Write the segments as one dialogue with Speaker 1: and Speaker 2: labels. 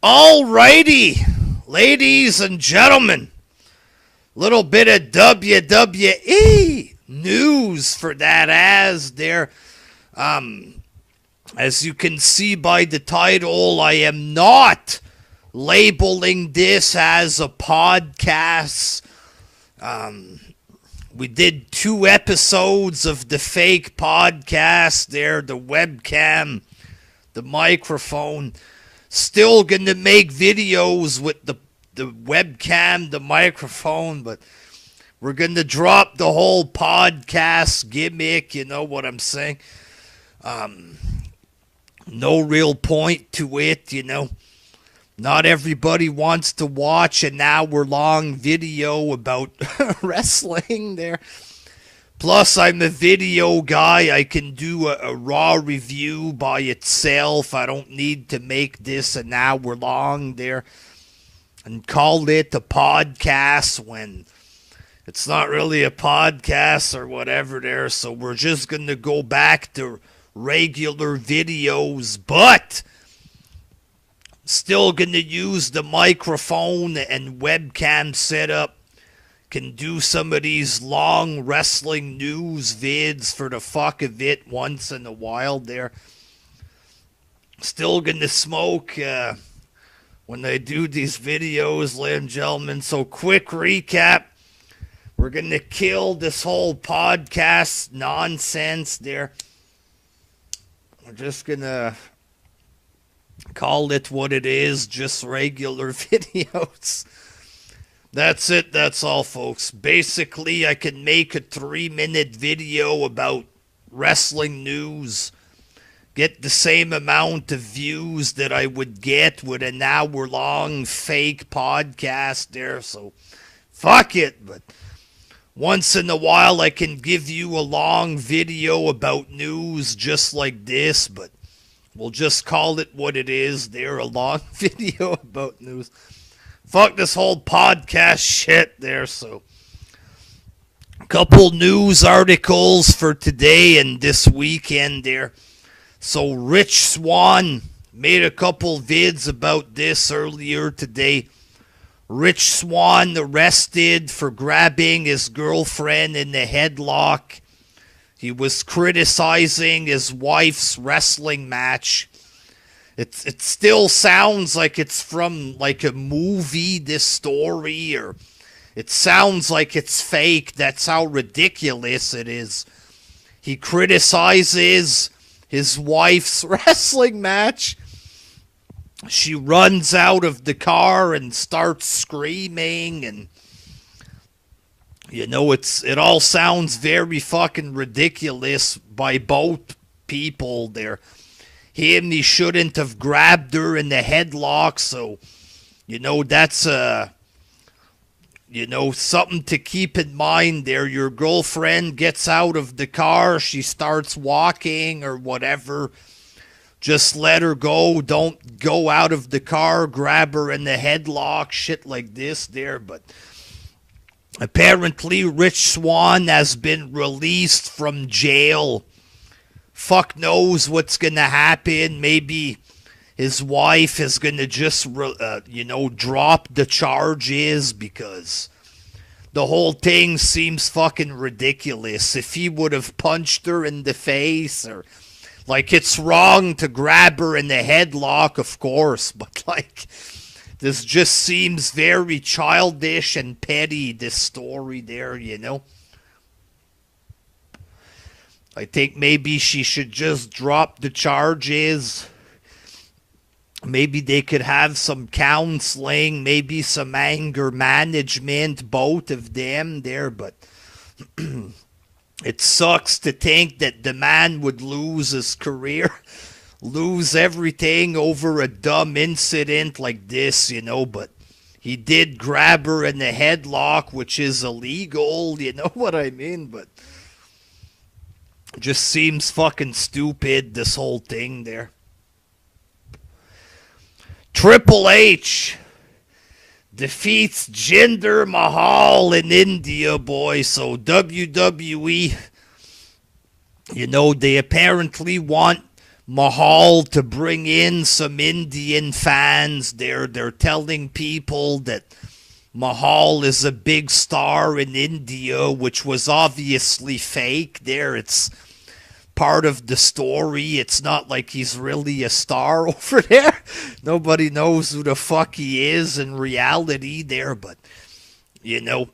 Speaker 1: Alrighty, ladies and gentlemen, little bit of WWE news for that ass there. As you can see by the title, I am not labeling this as a podcast. We did 2 episodes of the fake podcast there, the webcam, the microphone. Still gonna make videos with the webcam, the microphone, but we're gonna drop the whole podcast gimmick, you know what I'm saying? No real point to it, you know. Not everybody wants to watch an hour-long video about wrestling there. Plus, I'm a video guy. I can do a raw review by itself. I don't need to make this an hour long there and call it a podcast when it's not really a podcast or whatever there. So we're just going to go back to regular videos, but still going to use the microphone and webcam setup. Can do some of these long wrestling news vids for the fuck of it once in a while there. Still gonna smoke when I do these videos, ladies and gentlemen. So quick recap. We're gonna kill this whole podcast nonsense there. We're just gonna call it what it is, just regular videos. That's it, that's all, folks. Basically, I can make a 3-minute video about wrestling news, get the same amount of views that I would get with an hour-long fake podcast there, so fuck it. But once in a while, I can give you a long video about news just like this, but we'll just call it what it is there, a long video about news. Fuck this whole podcast shit there, so a couple news articles for today and this weekend there. So Rich Swann made a couple vids about this earlier today. Rich Swann arrested for grabbing his girlfriend in the headlock. He was criticizing his wife's wrestling match. It still sounds like it's from like a movie, this story, or it sounds like it's fake. That's how ridiculous it is. He criticizes his wife's wrestling match. She runs out of the car and starts screaming, and you know, it all sounds very fucking ridiculous by both people there. He shouldn't have grabbed her in the headlock, so, you know, that's, something to keep in mind there. Your girlfriend gets out of the car, she starts walking or whatever. Just let her go. Don't go out of the car, grab her in the headlock, shit like this there. But apparently Rich Swann has been released from jail. Fuck knows what's gonna happen. Maybe his wife is gonna just, drop the charges because the whole thing seems fucking ridiculous. If he would have punched her in the face, or like, it's wrong to grab her in the headlock, of course, but like, this just seems very childish and petty, this story there, you know. I think maybe she should just drop the charges. Maybe they could have some counseling, maybe some anger management, both of them there. But it sucks to think that the man would lose his career, lose everything over a dumb incident like this, you know. But he did grab her in the headlock, which is illegal, you know what I mean? But just seems fucking stupid, this whole thing there. Triple H defeats Jinder Mahal in India, boy. So WWE, you know, they apparently want Mahal to bring in some Indian fans. They're telling people that Mahal is a big star in India, which was obviously fake. It's part of the story. It's not like he's really a star over there. Nobody knows who the fuck he is in reality there, but, you know,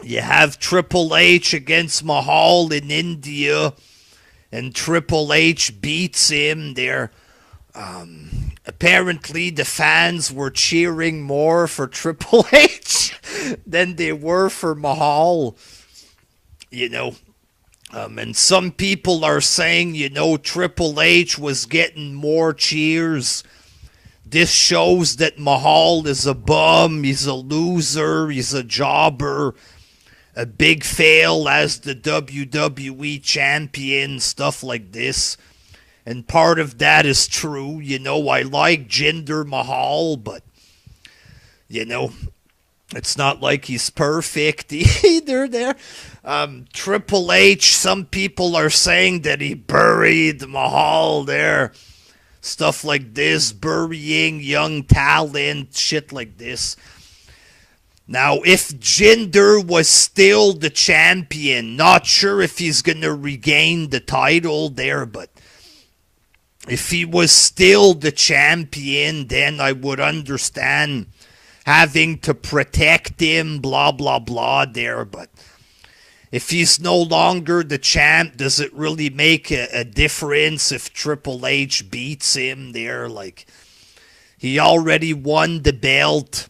Speaker 1: you have Triple H against Mahal in India, and Triple H beats him there. Apparently, the fans were cheering more for Triple H than they were for Mahal, you know. And some people are saying, you know, Triple H was getting more cheers. This shows that Mahal is a bum, he's a loser, he's a jobber, a big fail as the WWE champion, stuff like this. And part of that is true. You know, I like Jinder Mahal, but, you know, it's not like he's perfect either there. Triple H, some people are saying that he buried Mahal there. Stuff like this, burying young talent, shit like this. Now, if Jinder was still the champion, not sure if he's going to regain the title there, but if he was still the champion, then I would understand having to protect him, blah, blah, blah there. But if he's no longer the champ, does it really make a difference if Triple H beats him there? Like, he already won the belt.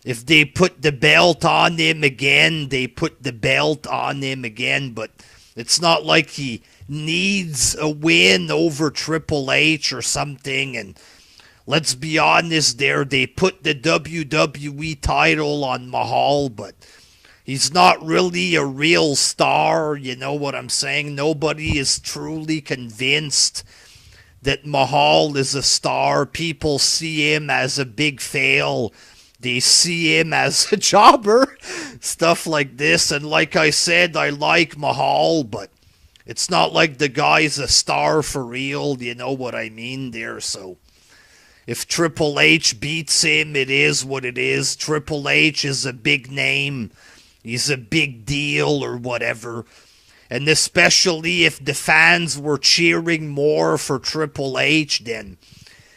Speaker 1: If they put the belt on him again, they put the belt on him again. But it's not like he needs a win over Triple H or something. And let's be honest there, they put the WWE title on Mahal, but he's not really a real star, you know what I'm saying? Nobody is truly convinced that Mahal is a star. People see him as a big fail. They see him as a jobber, stuff like this. And like I said, I like Mahal, but it's not like the guy's a star for real, you know what I mean there. So if Triple H beats him, it is what it is. Triple H is a big name. He's a big deal or whatever. And especially if the fans were cheering more for Triple H, then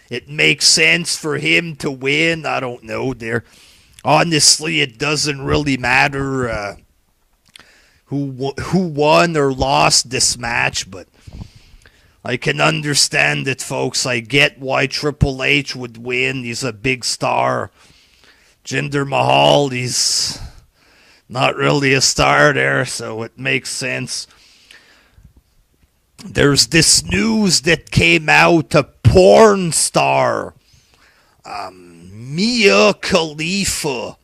Speaker 1: it makes sense for him to win. I don't know there. Honestly, it doesn't really matter who won or lost this match, but I can understand it, folks. I get why Triple H would win. He's a big star. Jinder Mahal, he's not really a star there, so it makes sense. There's this news that came out, a porn star, Mia Khalifa.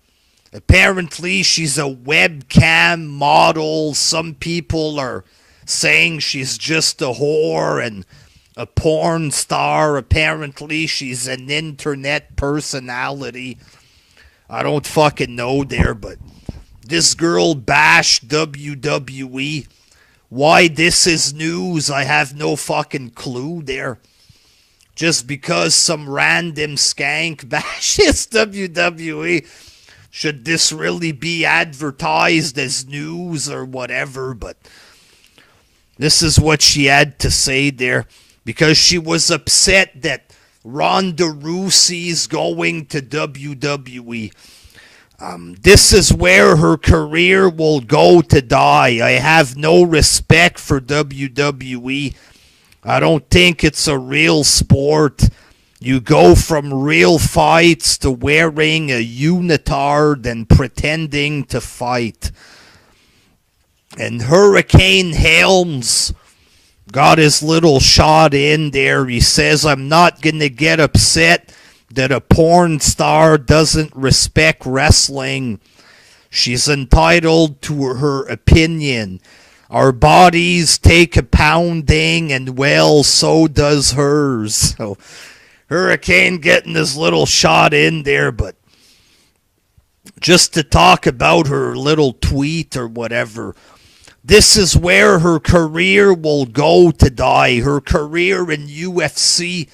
Speaker 1: Apparently, she's a webcam model. Some people are saying she's just a whore and a porn star. Apparently, she's an internet personality. I don't fucking know there, but this girl bashed WWE. Why this is news, I have no fucking clue there. Just because some random skank bashes WWE, should this really be advertised as news or whatever? But this is what she had to say there. Because she was upset that Ronda Rousey's going to WWE. This is where her career will go to die. I have no respect for WWE. I don't think it's a real sport. You go from real fights to wearing a unitard and pretending to fight. And Hurricane Helms got his little shot in there. He says, I'm not going to get upset that a porn star doesn't respect wrestling. She's entitled to her opinion. Our bodies take a pounding, and well, so does hers. So Hurricane getting his little shot in there, but just to talk about her little tweet or whatever. this is where her career will go to die. Her career in UFC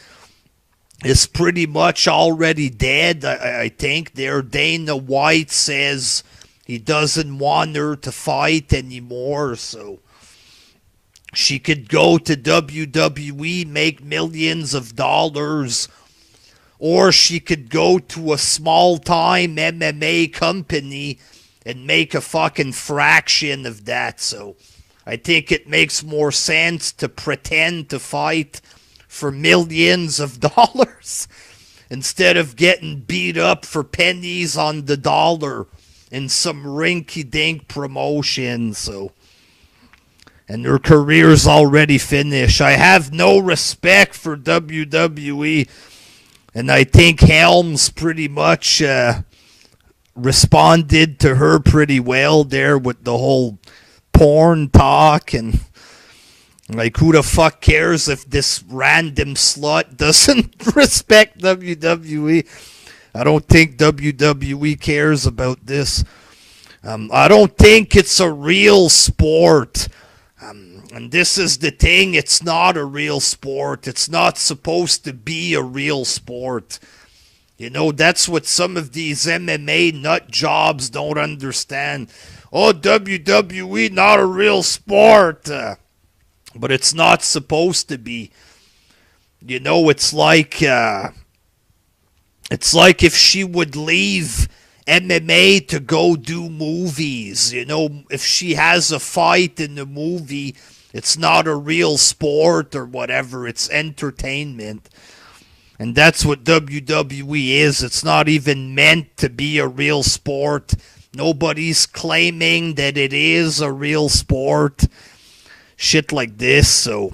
Speaker 1: is pretty much already dead, I think. There, Dana White says he doesn't want her to fight anymore, so she could go to WWE, make millions of dollars, or she could go to a small-time MMA company and make a fucking fraction of that. So I think it makes more sense to pretend to fight for millions of dollars instead of getting beat up for pennies on the dollar in some rinky-dink promotion. So, and her career's already finished. I have no respect for WWE, and I think Helms pretty much responded to her pretty well there with the whole porn talk, and like, who the fuck cares if this random slut doesn't respect WWE? I don't think WWE cares about this. I don't think it's a real sport. And this is the thing, it's not a real sport. It's not supposed to be a real sport. You know, that's what some of these MMA nut jobs don't understand. Oh, WWE, not a real sport. But it's not supposed to be. You know, it's like if she would leave MMA to go do movies. You know, if she has a fight in the movie, it's not a real sport or whatever. It's entertainment. And that's what WWE is. It's not even meant to be a real sport. Nobody's claiming that it is a real sport. Shit like this. So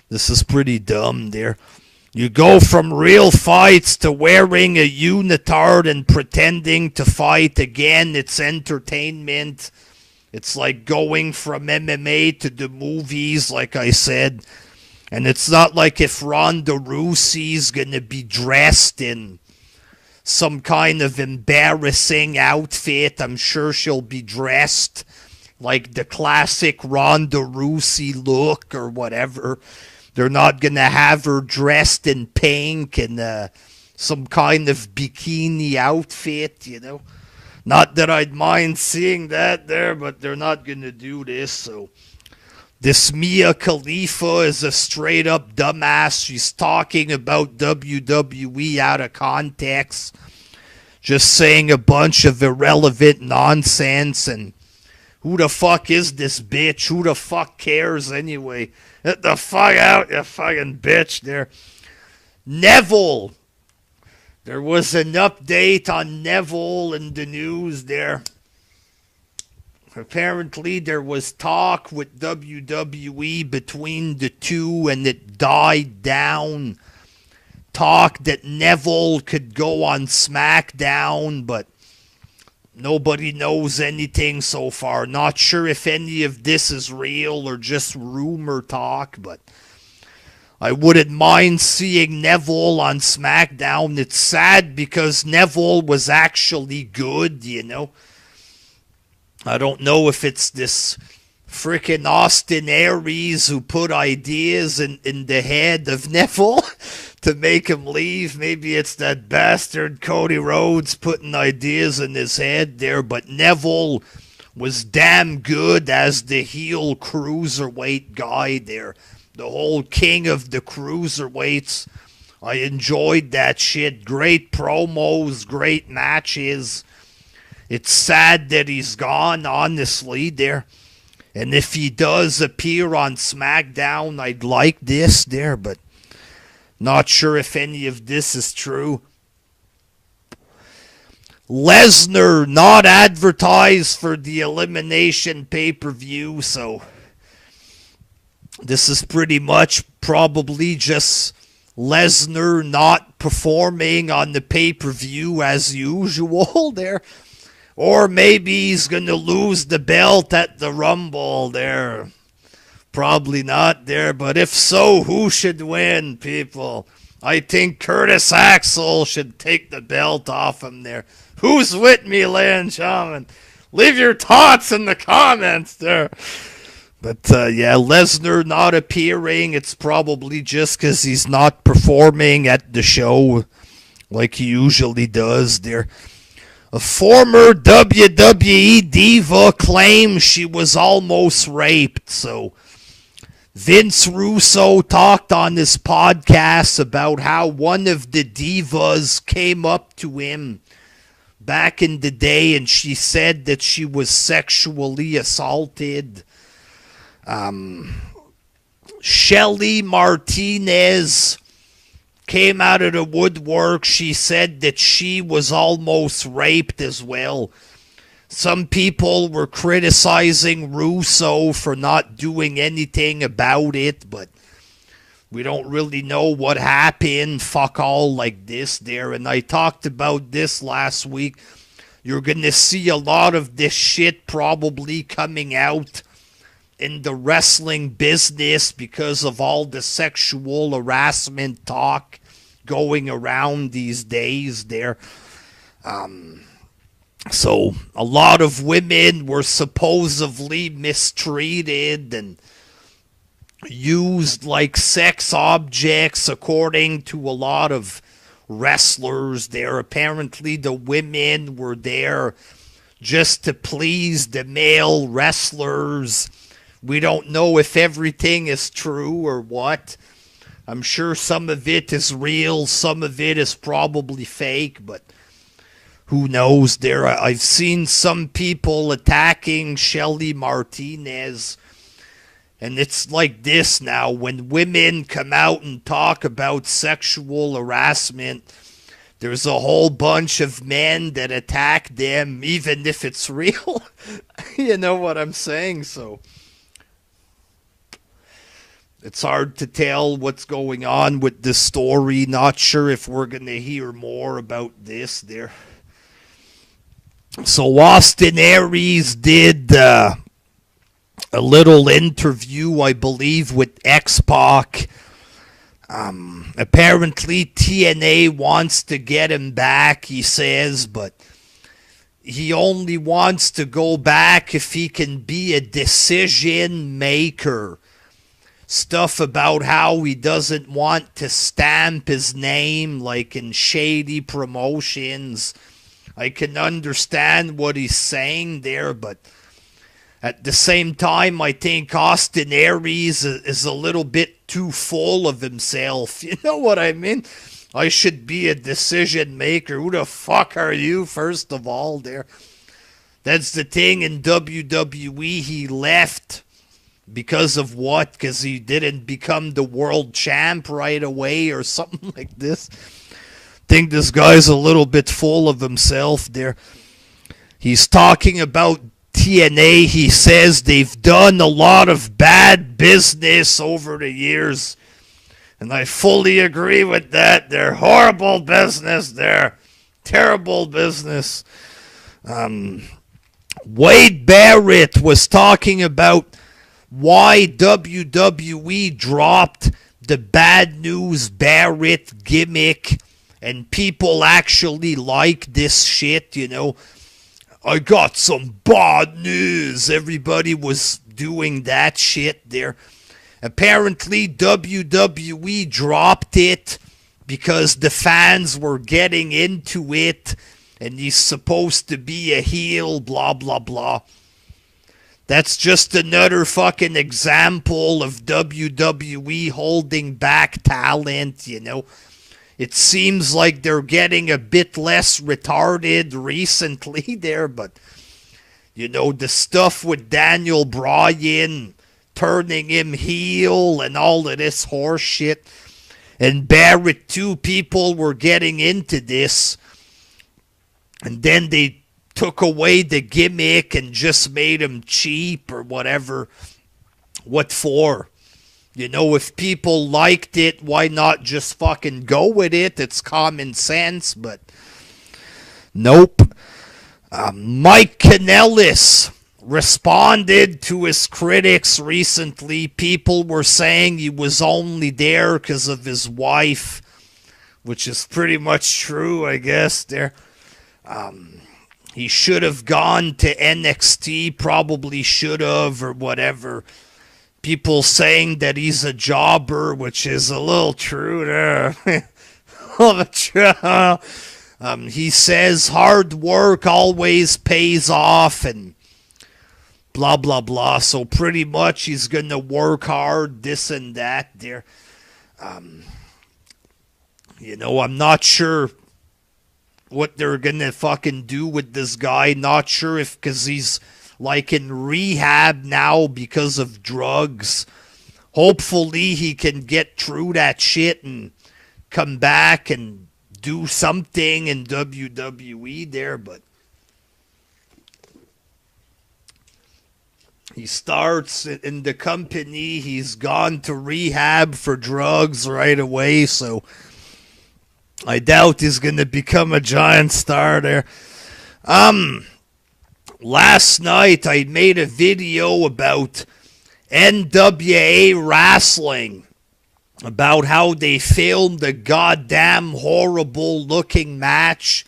Speaker 1: this is pretty dumb there. You go from real fights to wearing a unitard and pretending to fight again. It's entertainment. It's like going from MMA to the movies, like I said. And it's not like if Ronda Rousey's going to be dressed in some kind of embarrassing outfit. I'm sure she'll be dressed like the classic Ronda Rousey look or whatever. They're not going to have her dressed in pink and some kind of bikini outfit, you know. Not that I'd mind seeing that there, but they're not going to do this, so... This Mia Khalifa is a straight-up dumbass. She's talking about WWE out of context. Just saying a bunch of irrelevant nonsense. And who the fuck is this bitch? Who the fuck cares anyway? Get the fuck out, you fucking bitch there. Neville. There was an update on Neville in the news there. Apparently, there was talk with WWE between the two, and it died down. Talk that Neville could go on SmackDown, but nobody knows anything so far. Not sure if any of this is real or just rumor talk, but I wouldn't mind seeing Neville on SmackDown. It's sad because Neville was actually good, you know. I don't know if it's this frickin' Austin Aries who put ideas in the head of Neville to make him leave. Maybe it's that bastard Cody Rhodes putting ideas in his head there. But Neville was damn good as the heel cruiserweight guy there. The whole king of the cruiserweights. I enjoyed that shit. Great promos, great matches. It's sad that he's gone, honestly, there. And if he does appear on SmackDown, I'd like this there, but not sure if any of this is true. Lesnar not advertised for the Elimination pay-per-view, so this is pretty much probably just Lesnar not performing on the pay-per-view as usual there. Or maybe he's going to lose the belt at the Rumble there. Probably not there, but if so, who should win, people? I think Curtis Axel should take the belt off him there. Who's with me, ladies and gentlemen? Leave your thoughts in the comments there. But yeah, Lesnar not appearing. It's probably just because he's not performing at the show like he usually does there. A former WWE diva claims she was almost raped. So Vince Russo talked on this podcast about how one of the divas came up to him back in the day and she said that she was sexually assaulted. Shelly Martinez came out of the woodwork. She said that she was almost raped as well. Some people were criticizing Russo for not doing anything about it, but we don't really know what happened. Fuck all like this there. And I talked about this last week. You're going to see a lot of this shit probably coming out in the wrestling business because of all the sexual harassment talk going around these days there. So a lot of women were supposedly mistreated and used like sex objects according to a lot of wrestlers there. Apparently the women were there just to please the male wrestlers. We don't know if everything is true or what. I'm sure some of it is real, some of it is probably fake, but who knows there. I've seen some people attacking Shelly Martinez, and it's like this now. When women come out and talk about sexual harassment, there's a whole bunch of men that attack them, even if it's real. You know what I'm saying? So it's hard to tell what's going on with this story. Not sure if we're going to hear more about this there. So Austin Aries did a little interview, I believe, with X-Pac. Apparently TNA wants to get him back, he says, but he only wants to go back if he can be a decision maker. Stuff about how he doesn't want to stamp his name like in shady promotions. I can understand what he's saying there, but at the same time, I think Austin Aries is a little bit too full of himself. You know what I mean? I should be a decision maker. Who the fuck are you, first of all, there? That's the thing in WWE. He left because of what? Because he didn't become the world champ right away or something like this. Think this guy's a little bit full of himself there. He's talking about TNA. He says they've done a lot of bad business over the years. And I fully agree with that. They're horrible business. They're terrible business. Wade Barrett was talking about why WWE dropped the Bad News Barrett gimmick. And people actually like this shit, you know. I got some bad news. Everybody was doing that shit there. Apparently, WWE dropped it because the fans were getting into it. And he's supposed to be a heel, blah, blah, blah. That's just another fucking example of WWE holding back talent, you know. It seems like they're getting a bit less retarded recently there, but, you know, the stuff with Daniel Bryan turning him heel and all of this horse shit, and Barrett too, people were getting into this, and then they took away the gimmick and just made him cheap or whatever. What for? You know, if people liked it, why not just fucking go with it? It's common sense, but nope. Mike Kanellis responded to his critics recently. People were saying he was only there because of his wife, which is pretty much true, I guess. There, he should have gone to NXT, probably should have, or whatever. People saying that he's a jobber, which is a little true there. He says hard work always pays off and blah, blah, blah. So pretty much he's going to work hard, this and that there. You know, I'm not sure what they're going to fucking do with this guy. Not sure if because he's like in rehab now because of drugs. Hopefully he can get through that shit and come back and do something in WWE there, but he starts in the company. He's gone to rehab for drugs right away, so I doubt he's going to become a giant star there. Last night I made a video about NWA wrestling, about how they filmed a goddamn horrible looking match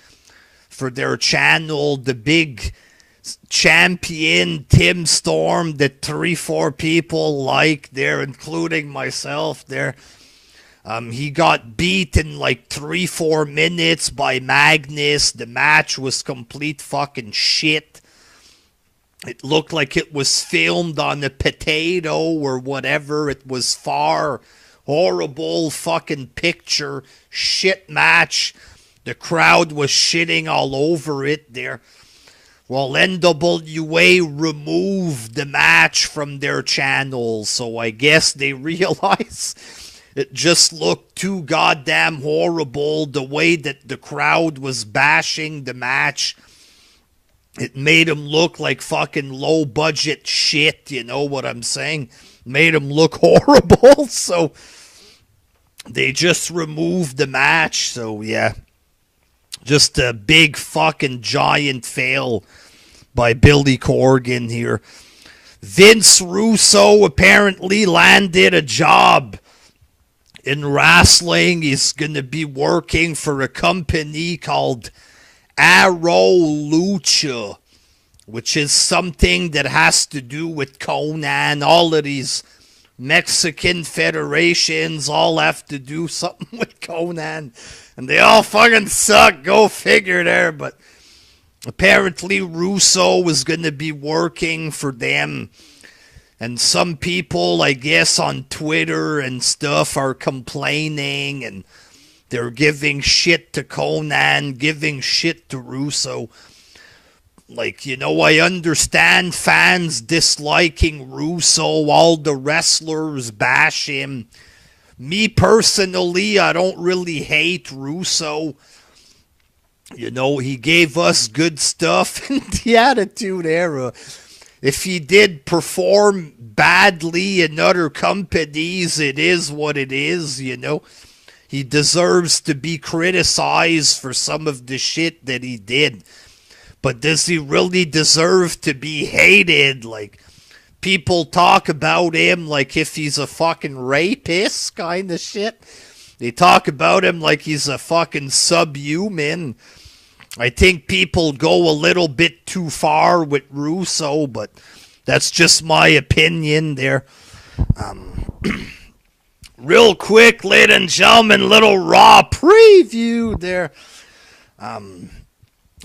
Speaker 1: for their channel. The big champion Tim Storm that 3-4 people like there, including myself there. He got beat in like 3-4 minutes by Magnus. The match was complete fucking shit. It looked like it was filmed on a potato or whatever. It was far horrible fucking picture. Shit match. The crowd was shitting all over it there. Well, NWA removed the match from their channel, so I guess they realized it just looked too goddamn horrible. The way that the crowd was bashing the match, it made him look like fucking low budget shit, you know what I'm saying? Made him look horrible, so they just removed the match, so yeah. Just a big fucking giant fail by Billy Corgan here. Vince Russo apparently landed a job in wrestling. He's going to be working for a company called Arrow Lucha, which is something that has to do with Conan. All of these Mexican federations all have to do something with Conan. And they all fucking suck. Go figure there. But apparently Russo was going to be working for them. And some people, I guess, on Twitter and stuff are complaining. And they're giving shit to Conan, giving shit to Russo. Like, you know, I understand fans disliking Russo. All the wrestlers bash him. Me personally, I don't really hate Russo. You know, he gave us good stuff in the Attitude Era. If he did perform badly in other companies, it is what it is, you know. He deserves to be criticized for some of the shit that he did. But does he really deserve to be hated? Like, people talk about him like if he's a fucking rapist kind of shit. They talk about him like he's a fucking subhuman. I think people go a little bit too far with Russo, but that's just my opinion there. Real quick, ladies and gentlemen, little Raw preview there.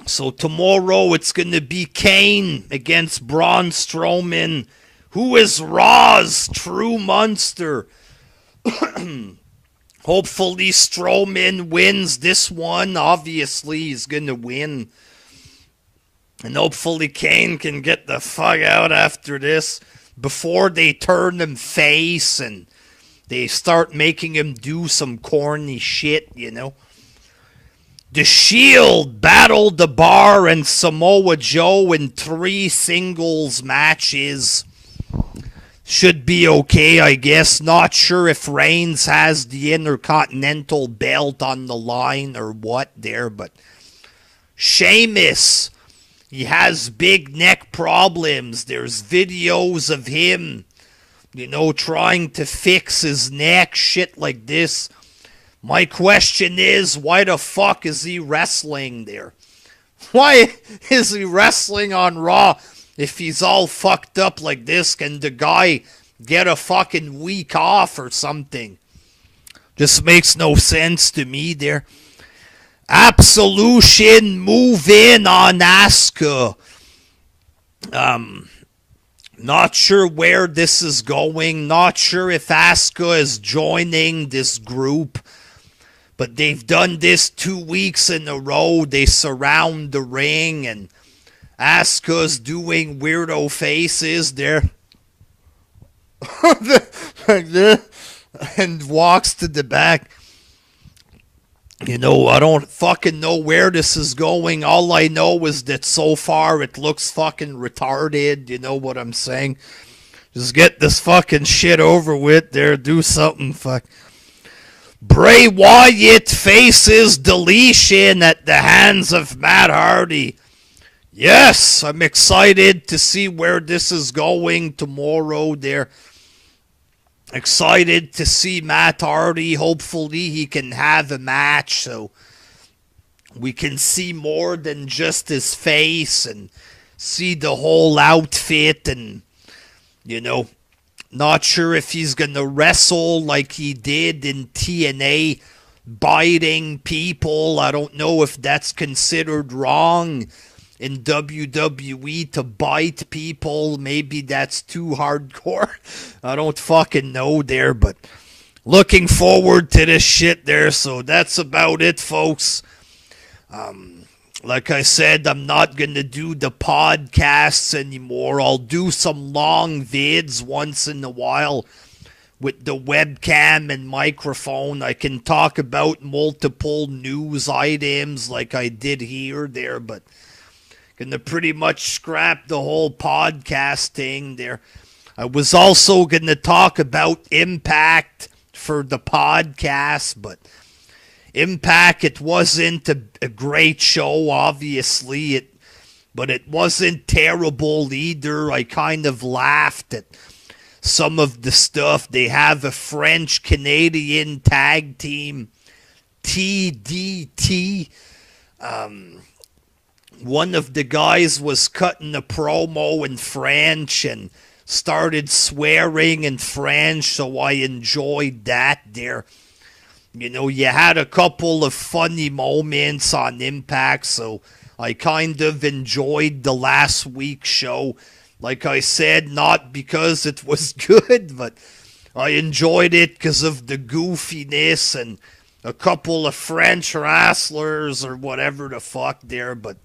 Speaker 1: So tomorrow it's going to be Kane against Braun Strowman. Who is Raw's true monster? Hopefully Strowman wins this one. Obviously he's going to win. And hopefully Kane can get the fuck out after this before they turn him face and they start making him do some corny shit, you know. The Shield battled the Bar and Samoa Joe in 3 singles matches. Should be okay, I guess. Not sure if Reigns has the Intercontinental belt on the line or what there, but Sheamus, he has big neck problems. There's videos of him, you know, trying to fix his neck, shit like this. My question is, why the fuck is he wrestling there? Why is he wrestling on Raw if he's all fucked up like this? Can the guy get a fucking week off or something? Just makes no sense to me there. Absolution move in on Asuka. Not sure where this is going. Not sure if Asuka is joining this group. But they've done this 2 weeks in a row. They surround the ring and Asuka's doing weirdo faces there. Like this. And walks to the back. You know, I don't fucking know where this is going. All I know is that so far it looks fucking retarded. You know what I'm saying? Just get this fucking shit over with there. Do something, fuck. Bray Wyatt faces deletion at the hands of Matt Hardy. Yes, I'm excited to see where this is going tomorrow there. Excited to see Matt Hardy. Hopefully he can have a match so we can see more than just his face and see the whole outfit. And, you know, not sure if he's going to wrestle like he did in TNA, biting people. I don't know if that's considered wrong in WWE to bite people. Maybe that's too hardcore. I don't fucking know there, but looking forward to this shit there. So that's about it, folks. Like I said, I'm not going to do the podcasts anymore. I'll do some long vids once in a while with the webcam and microphone. I can talk about multiple news items like I did here there, but gonna pretty much scrap the whole podcast thing there. I was also gonna talk about Impact for the podcast, but Impact, it wasn't a great show, obviously, but it wasn't terrible either. I kind of laughed at some of the stuff. They have a French-Canadian tag team, TDT. One of the guys was cutting a promo in French and started swearing in French, so I enjoyed that there. You know, you had a couple of funny moments on Impact, so I kind of enjoyed the last week's show. Like I said, not because it was good, but I enjoyed it because of the goofiness and a couple of French wrestlers or whatever the fuck there. But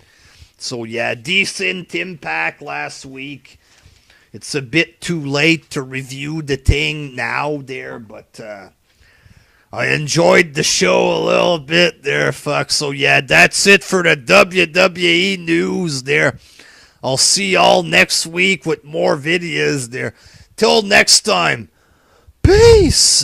Speaker 1: so yeah, decent Impact last week. It's a bit too late to review the thing now there, but I enjoyed the show a little bit there, fuck. So yeah, that's it for the WWE news there. I'll see y'all next week with more videos there. Till next time, peace.